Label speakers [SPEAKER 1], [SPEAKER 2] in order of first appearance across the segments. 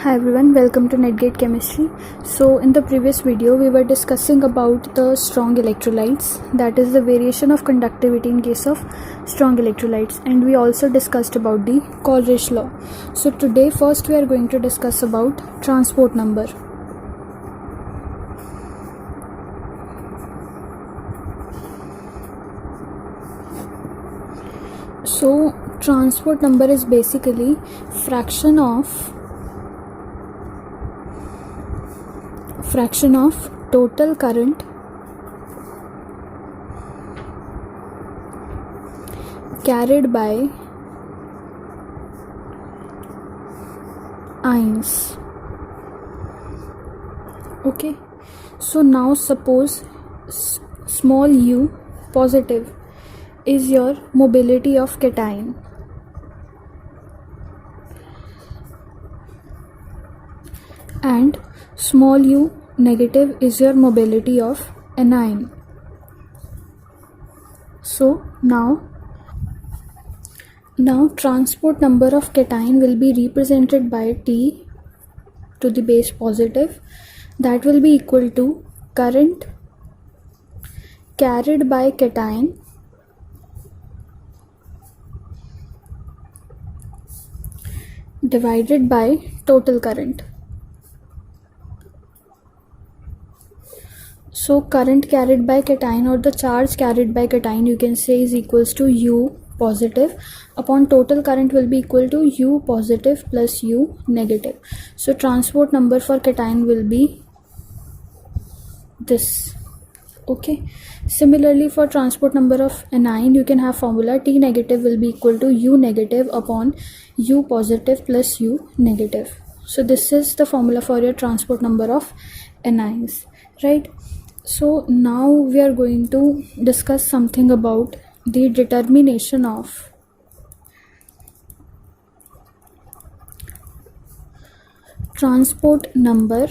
[SPEAKER 1] Hi everyone, welcome to Netgate Chemistry. So in the previous video we were discussing about the strong electrolytes, that is the variation of conductivity in case of strong electrolytes, and we also discussed about the Coleridge law. So today first we are going to discuss about transport number. So transport number is basically fraction of total current carried by ions. Okay, so now suppose small u positive is your mobility of cation, and small u negative is your mobility of anion. So now transport number of cation will be represented by T to the base positive, that will be equal to current carried by cation divided by total current. So current carried by cation, or the charge carried by cation, you can say is equals to U positive upon total current will be equal to U positive plus U negative. So transport number for cation will be this. Okay, similarly for transport number of anion you can have formula T negative will be equal to U negative upon U positive plus U negative. So this is the formula for your transport number of anions, right? So now we are going to discuss something about the determination of transport number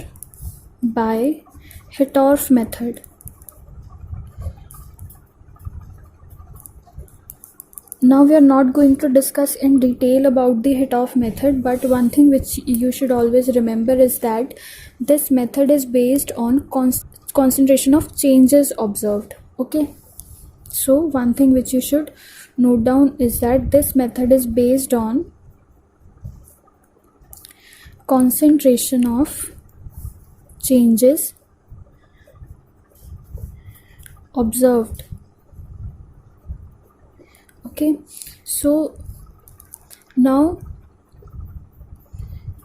[SPEAKER 1] by Hittorf method. Now we are not going to discuss in detail about the Hittorf method, but one thing which you should always remember is that this method is based on concentration of changes observed. Okay, so one thing which you should note down is that this method is based on concentration of changes observed. Okay, so now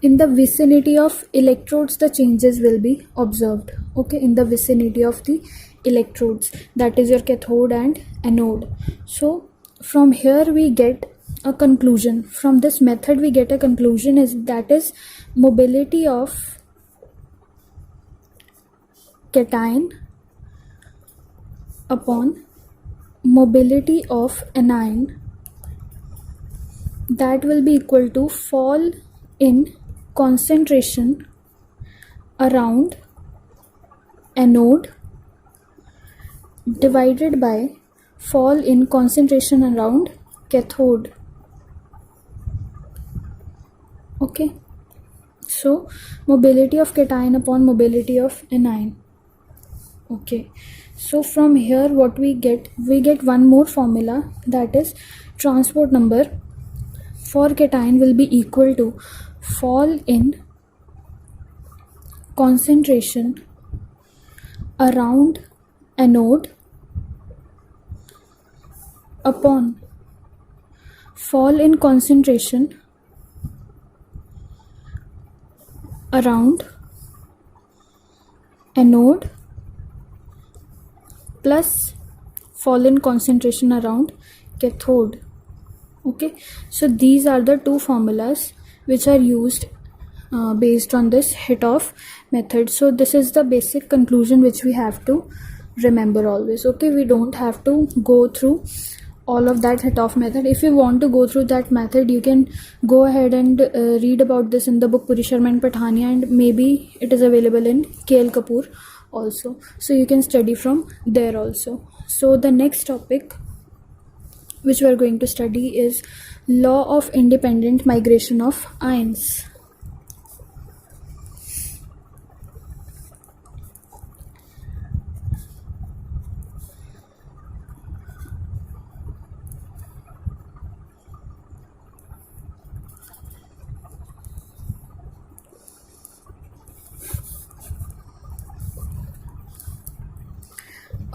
[SPEAKER 1] in the vicinity of electrodes the changes will be observed. Okay, in the vicinity of the electrodes, that is your cathode and anode. So from here we get a conclusion, from this method we get a conclusion, is that is mobility of cation upon mobility of anion, that will be equal to fall in concentration around anode divided by fall in concentration around cathode. Okay, so mobility of cation upon mobility of anion. Okay, so from here what we get one more formula, that is transport number for cation will be equal to fall in concentration around anode upon fall in concentration around anode plus fall in concentration around cathode. Okay, so these are the two formulas which are used based on this Hittorf method. So this is the basic conclusion which we have to remember always. Okay, we don't have to go through all of that Hittorf method. If you want to go through that method, you can go ahead and read about this in the book Puri Sharma and Pathania, and maybe it is available in KL Kapoor also, so you can study from there also. So the next topic which we are going to study is law of independent migration of ions.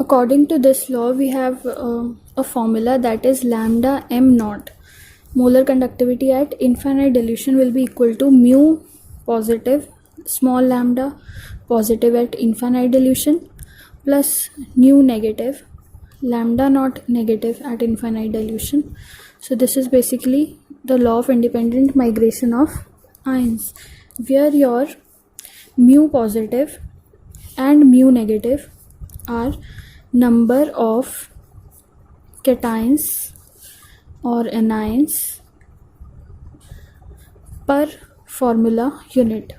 [SPEAKER 1] According to this law, we have a formula that is lambda m naught. Molar conductivity at infinite dilution will be equal to mu positive small lambda positive at infinite dilution plus nu negative lambda naught negative at infinite dilution. So this is basically the law of independent migration of ions, where your mu positive and mu negative are number of cations or anions per formula unit.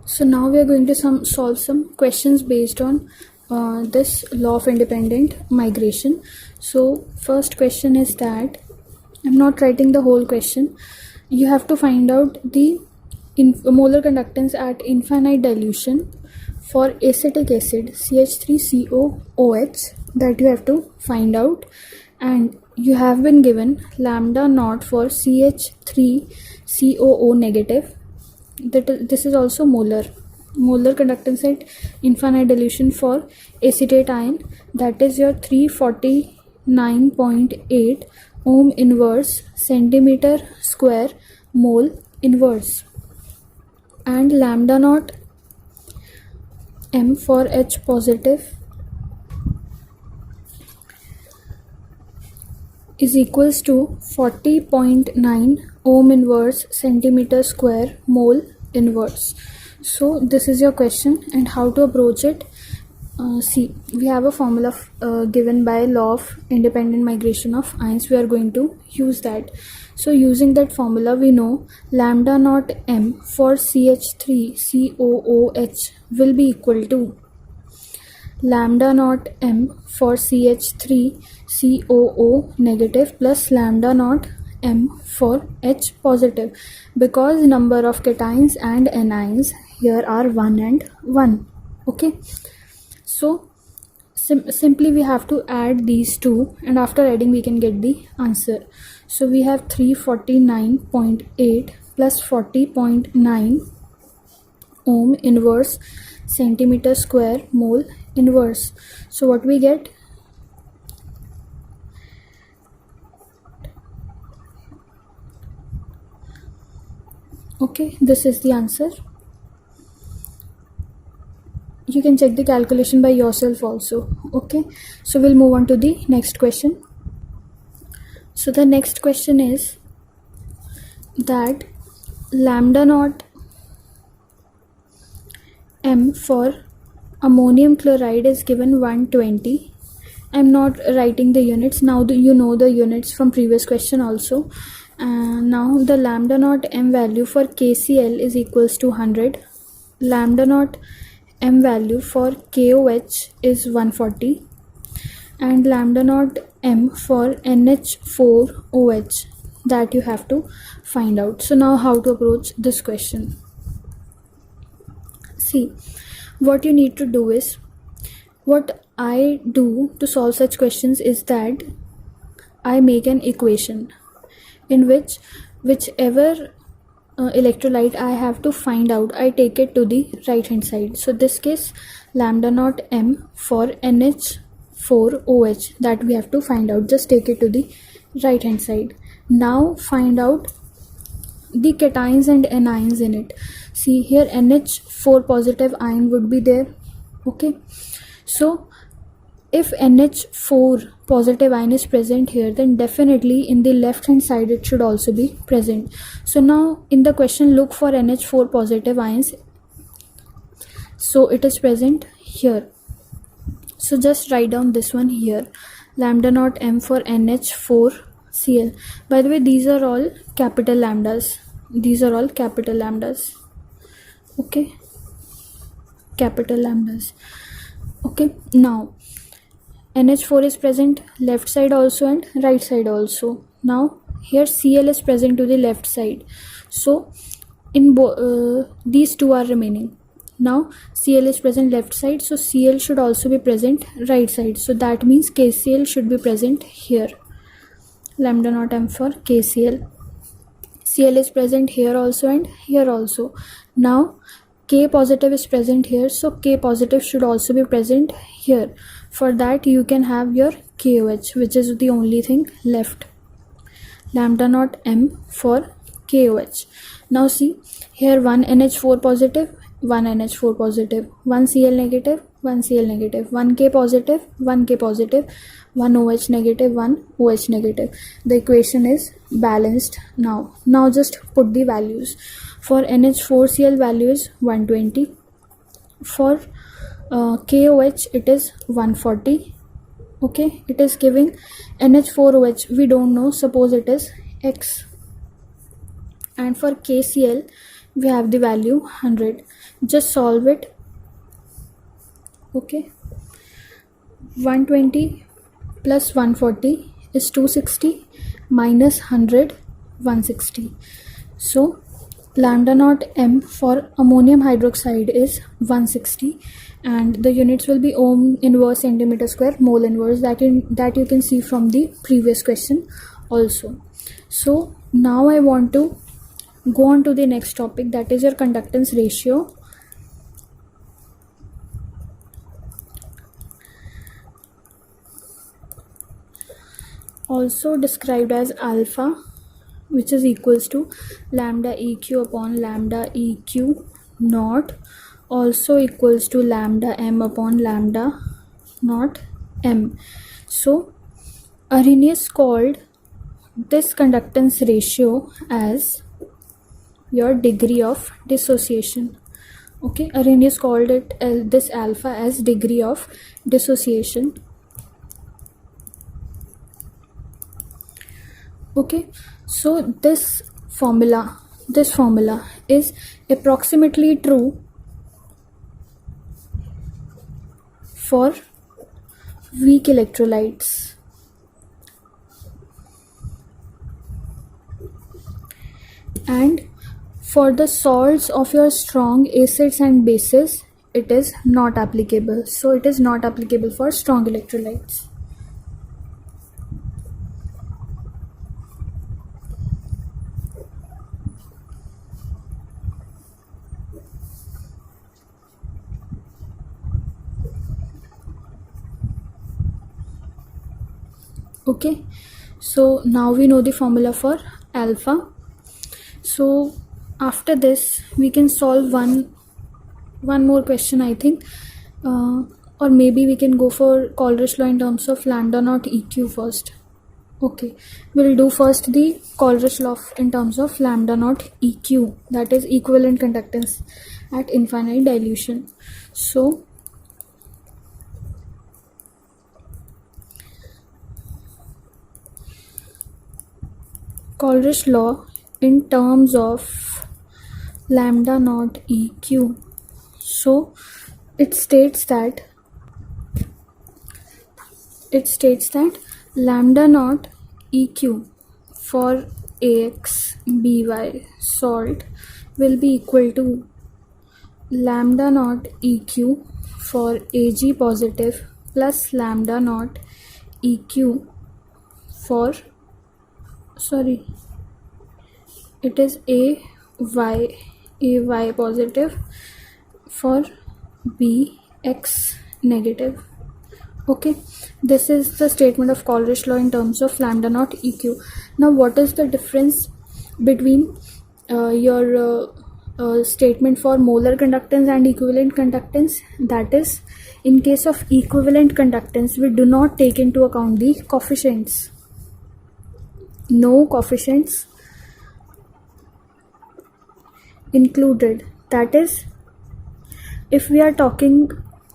[SPEAKER 1] So now we are going to solve some questions based on this law of independent migration. So first question is that, I'm not writing the whole question, you have to find out the molar conductance at infinite dilution for acetic acid CH3COOH, that you have to find out, and you have been given lambda naught for CH3COO negative. This is also molar conductance at infinite dilution for acetate ion, that is your 349.8 ohm inverse centimeter square mole inverse, and lambda naught m for H positive is equals to 40.9 ohm inverse centimeter square mole inverse. So this is your question, and how to approach it. See, we have a formula given by law of independent migration of ions. We are going to use that. So using that formula, we know lambda naught m for CH3COOH will be equal to lambda naught m for CH3COO negative plus lambda naught m for H positive, because number of cations and anions here are 1 and 1. Okay, so simply we have to add these two, and after adding we can get the answer. So we have 349.8 plus 40.9 ohm inverse centimeter square mole inverse. So what we get? Okay, this is the answer. You can check the calculation by yourself also. Okay, so we'll move on to the next question. So the next question is that lambda naught m for ammonium chloride is given 120. I'm not writing the units now. You know the units from previous question also. Now the lambda naught m value for KCl is equals to 100. Lambda naught m value for KOH is 140, and lambda naught m for NH4OH, that you have to find out. So now how to approach this question. See, what you need to do is, what I do to solve such questions is that I make an equation in whichever electrolyte I have to find out, I take it to the right hand side. So this case, lambda naught m for NH4OH, that we have to find out. Just take it to the right hand side. Now find out the cations and anions in it. See here, NH4 positive ion would be there. Okay, so if NH4 positive ion is present here, then definitely in the left hand side it should also be present. So now in the question, look for NH4 positive ions. So it is present here. So just write down this one here, lambda naught m for NH4Cl. By the way, these are all capital lambdas. These are all capital lambdas. Okay, capital lambdas. Okay, now NH4 is present left side also and right side also. Now here Cl is present to the left side, so in these two are remaining. Now Cl is present left side, so Cl should also be present right side, so that means KCl should be present here. Lambda naught m for KCl. Cl is present here also and here also. Now K positive is present here, so K positive should also be present here. For that you can have your KOH, which is the only thing left. Lambda naught M for KOH. Now see, here one NH4 positive, one NH4 positive, one Cl negative, one Cl negative, one K positive, one K positive, one OH negative, one OH negative. The equation is balanced now. Now just put the values. For NH4Cl value is 120. For KOH it is 140. Okay, it is giving NH4OH, we don't know, suppose it is X. And for KCl we have the value 100. Just solve it. Okay, 120 plus 140 is 260, minus 100 160. So lambda naught M for ammonium hydroxide is 160, and the units will be ohm inverse centimeter square mole inverse, that you can see from the previous question also. So now I want to go on to the next topic, that is your conductance ratio. Also described as alpha, which is equals to lambda EQ upon lambda EQ naught, also equals to lambda M upon lambda naught M. So Arrhenius called this conductance ratio as your degree of dissociation. Okay, Arrhenius called it this alpha as degree of dissociation. Okay, so this formula is approximately true for weak electrolytes, and for the salts of your strong acids and bases it is not applicable. So it is not applicable for strong electrolytes. Okay, so now we know the formula for alpha. So after this we can solve one more question, I think, or maybe we can go for Coleridge law in terms of lambda naught EQ first. Okay, we'll do first the Coleridge law in terms of lambda naught EQ, that is equivalent conductance at infinite dilution. So Coleridge law in terms of lambda naught EQ. So it states that lambda naught EQ for AX BY salt will be equal to lambda naught EQ for AG positive plus lambda naught EQ for, sorry, it is AY positive for BX negative. Okay, this is the statement of Coleridge law in terms of lambda naught EQ. Now what is the difference between your statement for molar conductance and equivalent conductance? That is, in case of equivalent conductance we do not take into account the coefficients. No coefficients included. That is, if we are talking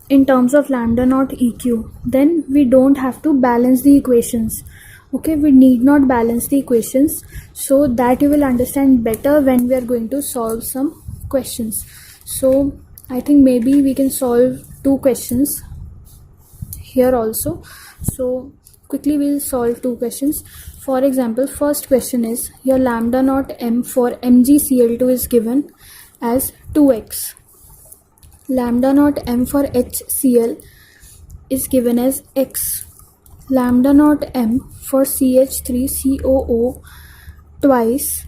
[SPEAKER 1] in terms of lambda naught EQ, then we don't have to balance the equations. Okay, we need not balance the equations, so that you will understand better when we are going to solve some questions. So I think maybe we can solve two questions here also. So quickly we'll solve two questions. For example, first question is your lambda naught M for MgCl2 is given as 2x. Lambda naught M for HCl is given as x. Lambda naught M for CH3COO twice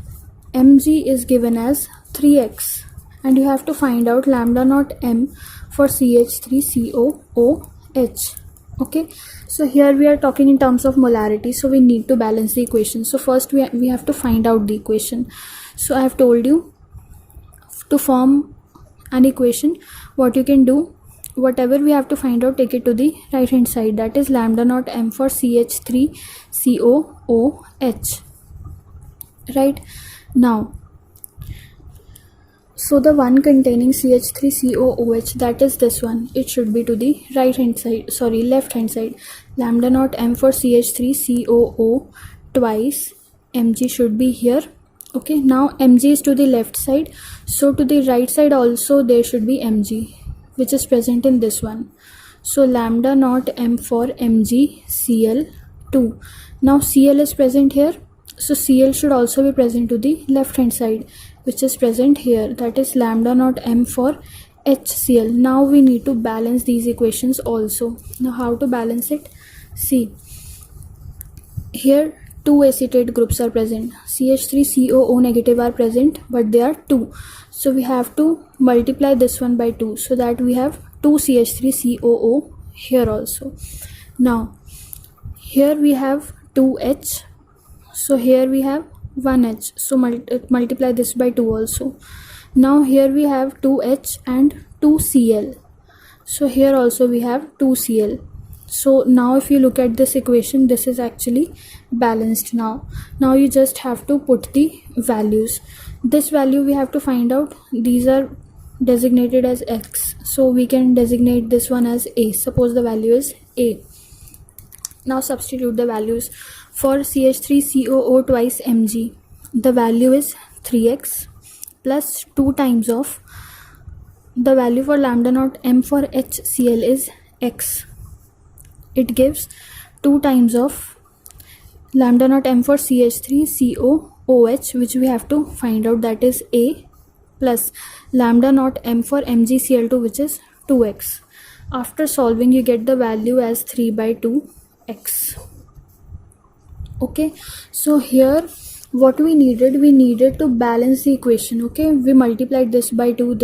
[SPEAKER 1] mg is given as 3x, and you have to find out lambda naught m for CH3COOH. Okay, so here we are talking in terms of molarity, so we need to balance the equation. So first we have to find out the equation. So I have told you, to form an equation, what you can do, whatever we have to find out, take it to the right hand side. That is lambda naught m for CH3COOH. Right now, so the one containing CH3COOH, that is this one, it should be to the left hand side. Lambda naught m for CH3COO twice mg should be here. Okay, now mg is to the left side, so to the right side also there should be mg, which is present in this one. So lambda naught m for MgCl2. Now Cl is present here, so Cl should also be present to the left hand side, which is present here. That is lambda naught m for HCl. Now we need to balance these equations also. Now how to balance it? See, here two acetate groups are present. CH3COO negative are present, but they are 2. So we have to multiply this one by 2, so that we have 2 CH3COO here also. Now here we have 2H, so here we have 1H, so multiply this by 2 also. Now here we have 2H and 2Cl, so here also we have 2Cl. So now if you look at this equation, this is actually balanced. Now you just have to put the values. This value we have to find out. These are designated as x, so we can designate this one as a. Suppose the value is a. Now substitute the values. For CH3COO twice mg, the value is 3x plus 2 times of the value for lambda naught m for HCl is x. It gives 2 times of lambda naught m for CH3COOH, which we have to find out, that is a, plus lambda naught m for MgCl2, which is 2x. After solving, you get the value as 3 by 2x. Okay, so here what we needed to balance the equation. Okay, we multiplied this by 2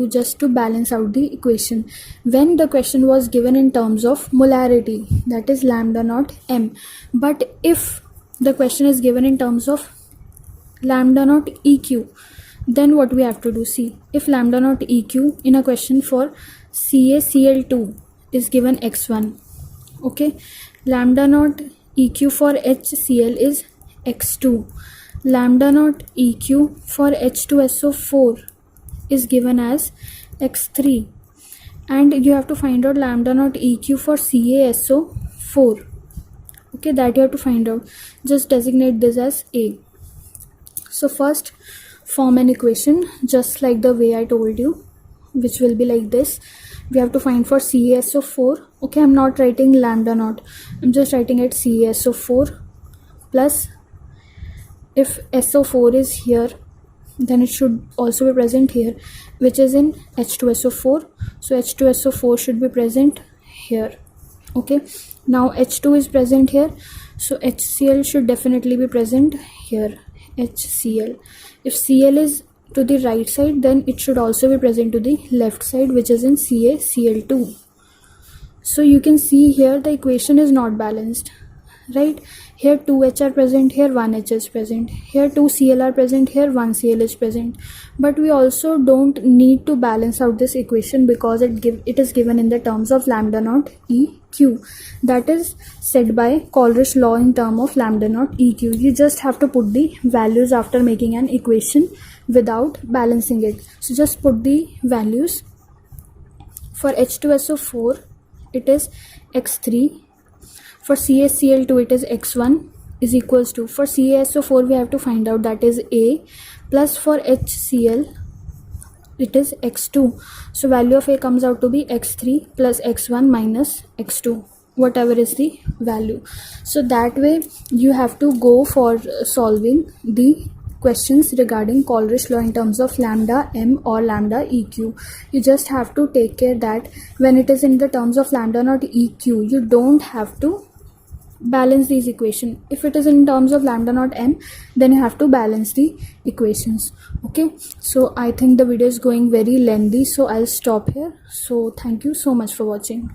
[SPEAKER 1] just to balance out the equation. When the question was given in terms of molarity, that is lambda naught m, but if the question is given in terms of lambda naught eq, then what we have to do? See, if lambda naught eq in a question for CaCl2 is given x1, okay, lambda naught eq for HCl is x2, lambda naught eq for H2SO4 is given as x3, and you have to find out lambda naught eq for CaSO4. Okay, that you have to find out. Just designate this as a. So first form an equation just like the way I told you, which will be like this. We have to find for CaSO4. Okay, I'm not writing lambda naught, I'm just writing it CaSO4 plus, if SO4 is here, then it should also be present here, which is in H2SO4. So H2SO4 should be present here. Okay, now H2 is present here, so HCl should definitely be present here, HCl. If Cl is to the right side, then it should also be present to the left side, which is in CaCl2. So you can see here the equation is not balanced, right? Here 2H are present, here 1H is present, here 2Cl are present, here 1Cl is present. But we also don't need to balance out this equation because it is given in the terms of lambda naught EQ. That is said by Coleridge law in term of lambda naught EQ. You just have to put the values after making an equation without balancing it. So just put the values. For H2SO4 it is x3, for CaCl2 it is x1 is equals to, for CaSO4 we have to find out, that is a, plus for HCl it is x2. So value of a comes out to be x3 plus x1 minus x2, whatever is the value. So that way you have to go for solving the questions regarding Coleridge law in terms of lambda m or lambda EQ. You just have to take care that when it is in the terms of lambda naught EQ, you don't have to balance these equation. If it is in terms of lambda naught m, then you have to balance the equations. Okay, so I think the video is going very lengthy, so I'll stop here. So thank you so much for watching.